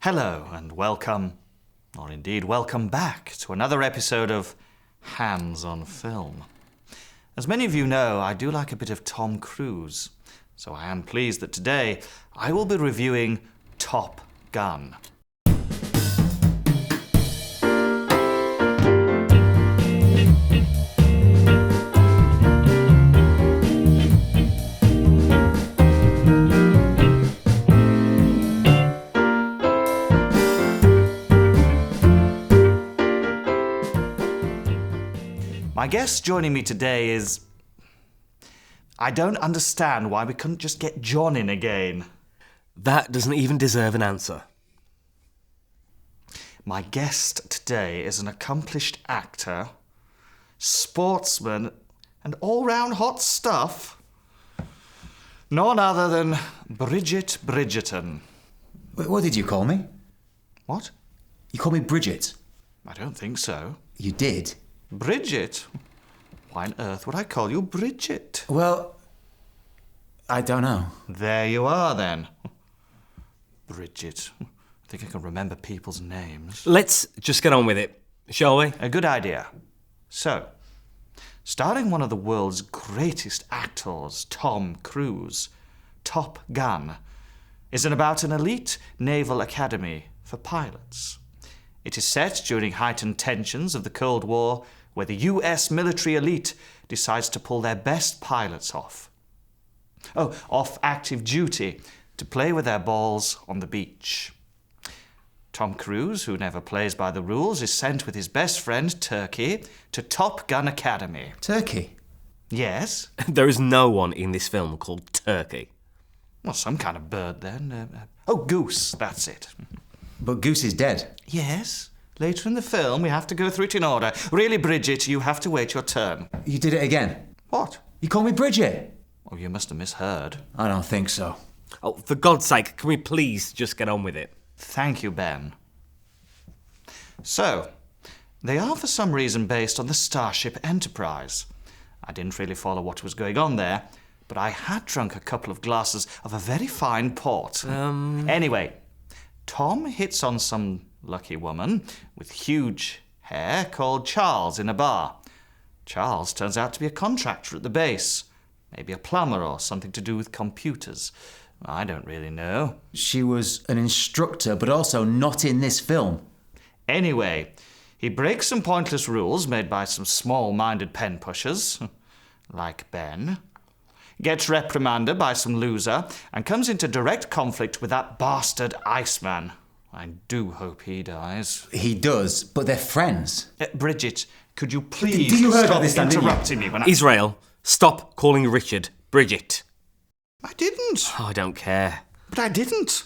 Hello and welcome, or indeed welcome back to another episode of Hands on Film. As many of you know, I do like a bit of Tom Cruise, so I am pleased that today I will be reviewing Top Gun. My guest joining me today is... I don't understand why we couldn't just get John in again. That doesn't even deserve an answer. My guest today is an accomplished actor, sportsman, and all-round hot stuff. None other than Bridget Bridgerton. Wait, what did you call me? What? You called me Bridget. I don't think so. You did? Bridget? Why on earth would I call you Bridget? Well, I don't know. There you are, then. Bridget. I think I can remember people's names. Let's just get on with it, shall we? A good idea. So, starring one of the world's greatest actors, Tom Cruise, Top Gun is about an elite naval academy for pilots. It is set during heightened tensions of the Cold War, where the US military elite decides to pull their best pilots off active duty to play with their balls on the beach. Tom Cruise, who never plays by the rules, is sent with his best friend, Turkey, to Top Gun Academy. Turkey? Yes? There is no one in this film called Turkey. Well, some kind of bird then. Goose, that's it. But Goose is dead. Yes? Later in the film, we have to go through it in order. Really, Bridget, you have to wait your turn. You did it again. What? You called me Bridget. Oh, you must have misheard. I don't think so. Oh, for God's sake, can we please just get on with it? Thank you, Ben. So, they are for some reason based on the Starship Enterprise. I didn't really follow what was going on there, but I had drunk a couple of glasses of a very fine port. Anyway, Tom hits on some lucky woman with huge hair called Charles in a bar. Charles turns out to be a contractor at the base. Maybe a plumber or something to do with computers. I don't really know. She was an instructor, but also not in this film. Anyway, he breaks some pointless rules made by some small-minded pen pushers, like Ben, gets reprimanded by some loser, and comes into direct conflict with that bastard Iceman. I do hope he dies. He does, but they're friends. Bridget, could you please Did you hear stop about this, Dan, didn't you? interrupting me when Israel, stop calling Richard Bridget. I didn't. Oh, I don't care. But I didn't.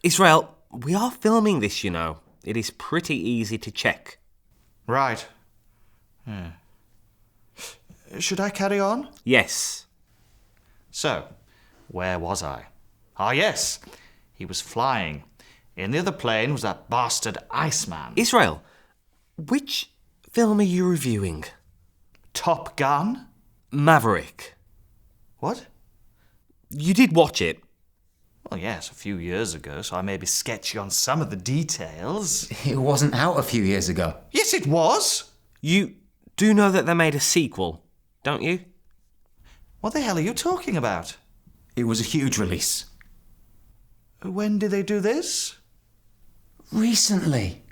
Israel, we are filming this, you know. It is pretty easy to check. Right. Should I carry on? Yes. So, where was I? Ah, yes. He was flying. In the other plane was that bastard Iceman. Israel, which film are you reviewing? Top Gun? Maverick. What? You did watch it. Well, yes, a few years ago, so I may be sketchy on some of the details. It wasn't out a few years ago. Yes, it was. You do know that they made a sequel, don't you? What the hell are you talking about? It was a huge release. When did they do this? Recently.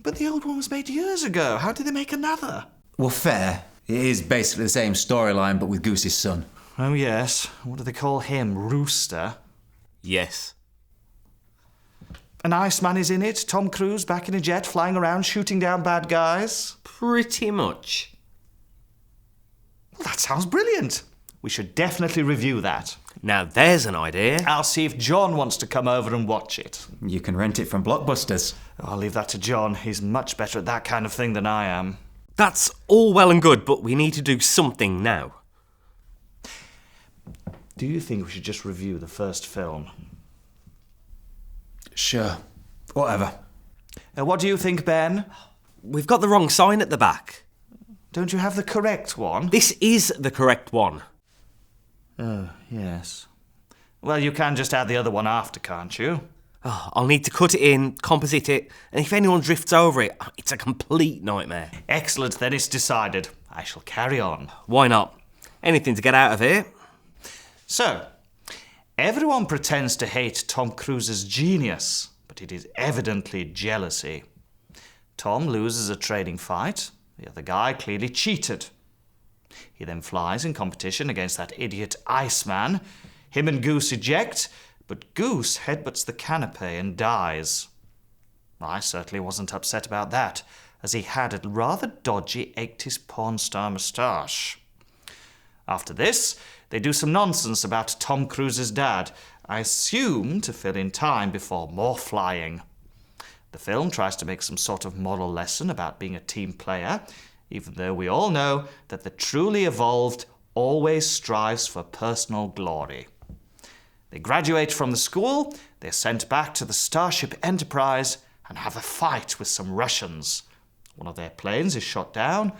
But the old one was made years ago. How did they make another? Well, fair. It is basically the same storyline, but with Goose's son. Oh, yes. What do they call him? Rooster? Yes. An Iceman is in it. Tom Cruise back in a jet, flying around, shooting down bad guys. Pretty much. Well, that sounds brilliant. We should definitely review that. Now there's an idea. I'll see if John wants to come over and watch it. You can rent it from Blockbusters. I'll leave that to John. He's much better at that kind of thing than I am. That's all well and good, but we need to do something now. Do you think we should just review the first film? Sure. Whatever. What do you think, Ben? We've got the wrong sign at the back. Don't you have the correct one? This is the correct one. Oh, yes. Well, you can just add the other one after, can't you? Oh, I'll need to cut it in, composite it, and if anyone drifts over it, it's a complete nightmare. Excellent, then it's decided. I shall carry on. Why not? Anything to get out of here. So, everyone pretends to hate Tom Cruise's genius, but it is evidently jealousy. Tom loses a training fight. The other guy clearly cheated. He then flies in competition against that idiot Iceman. Him and Goose eject, but Goose headbutts the canapé and dies. I certainly wasn't upset about that, as he had a rather dodgy 80s porn star moustache. After this, they do some nonsense about Tom Cruise's dad, I assume to fill in time before more flying. The film tries to make some sort of moral lesson about being a team player, even though we all know that the truly evolved always strives for personal glory. They graduate from the school, they're sent back to the Starship Enterprise, and have a fight with some Russians. One of their planes is shot down.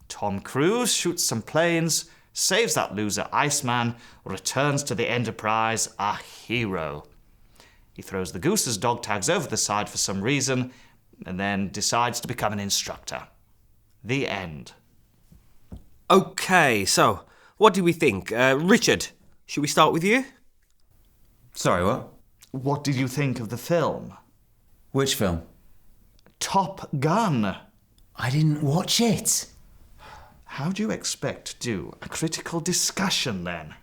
Tom Cruise shoots some planes, saves that loser Iceman, returns to the Enterprise a hero. He throws the Goose's dog tags over the side for some reason, and then decides to become an instructor. The end. Okay, so, what do we think? Richard, should we start with you? Sorry, what? What did you think of the film? Which film? Top Gun. I didn't watch it. How do you expect to do a critical discussion then?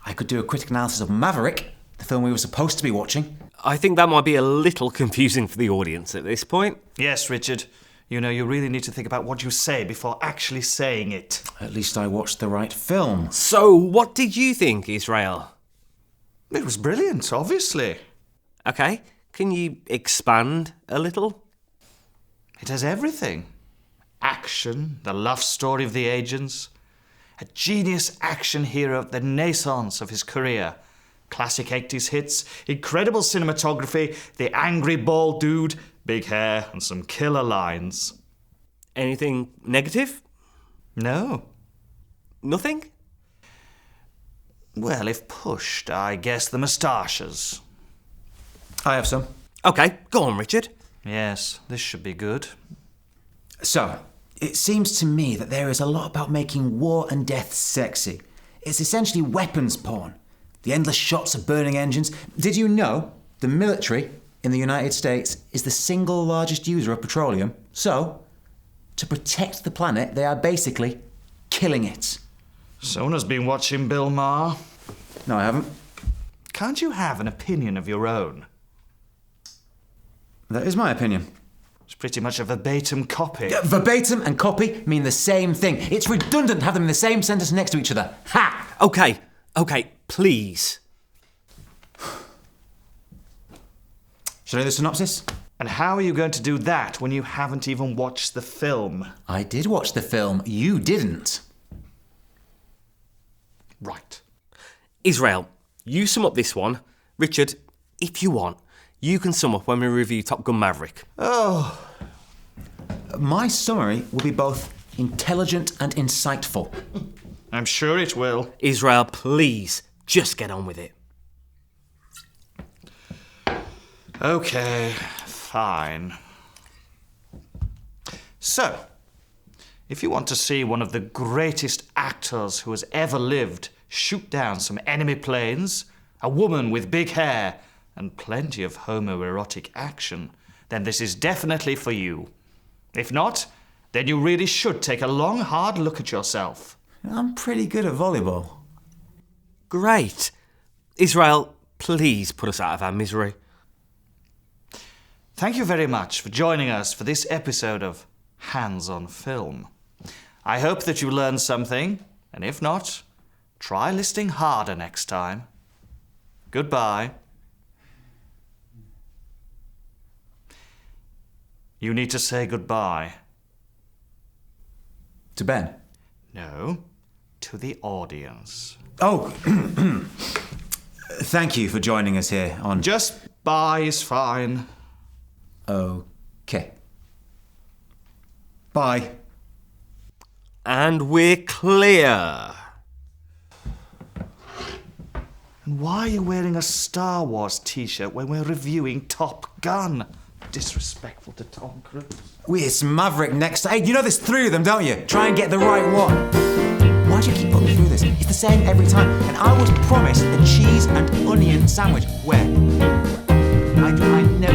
I could do a quick analysis of Maverick, the film we were supposed to be watching. I think that might be a little confusing for the audience at this point. Yes, Richard. You know, you really need to think about what you say before actually saying it. At least I watched the right film. So, what did you think, Israel? It was brilliant, obviously. Okay, can you expand a little? It has everything. Action, the love story of the agents, a genius action hero at the naissance of his career, classic 80s hits, incredible cinematography, the angry bald dude, big hair, and some killer lines. Anything negative? No. Nothing? Well, if pushed, I guess the moustaches. I have some. Okay, go on, Richard. Yes, this should be good. So, it seems to me that there is a lot about making war and death sexy. It's essentially weapons porn. The endless shots of burning engines. Did you know the military in the United States is the single largest user of petroleum? So, to protect the planet, they are basically killing it. Sona's been watching Bill Maher. No, I haven't. Can't you have an opinion of your own? That is my opinion. It's pretty much a verbatim copy. Verbatim and copy mean the same thing. It's redundant to have them in the same sentence next to each other. Ha! Okay, please. Should I do the synopsis? And how are you going to do that when you haven't even watched the film? I did watch the film. You didn't. Right. Israel, you sum up this one. Richard, if you want, you can sum up when we review Top Gun Maverick. Oh. My summary will be both intelligent and insightful. I'm sure it will. Israel, please, just get on with it. Okay, fine. So, if you want to see one of the greatest actors who has ever lived shoot down some enemy planes, a woman with big hair, and plenty of homoerotic action, then this is definitely for you. If not, then you really should take a long, hard look at yourself. I'm pretty good at volleyball. Great. Israel, please put us out of our misery. Thank you very much for joining us for this episode of Hands on Film. I hope that you learned something, and if not, try listening harder next time. Goodbye. You need to say goodbye. To Ben? No, to the audience. Oh, thank you for joining us here on... Just bye is fine. Okay. Bye. And we're clear. And why are you wearing a Star Wars t-shirt when we're reviewing Top Gun? Disrespectful to Tom Cruise. It's Maverick next. Hey, you know there's 3 of them, don't you? Try and get the right one. Why do you keep putting me through this? It's the same every time. And I was promised a cheese and onion sandwich. Where? I never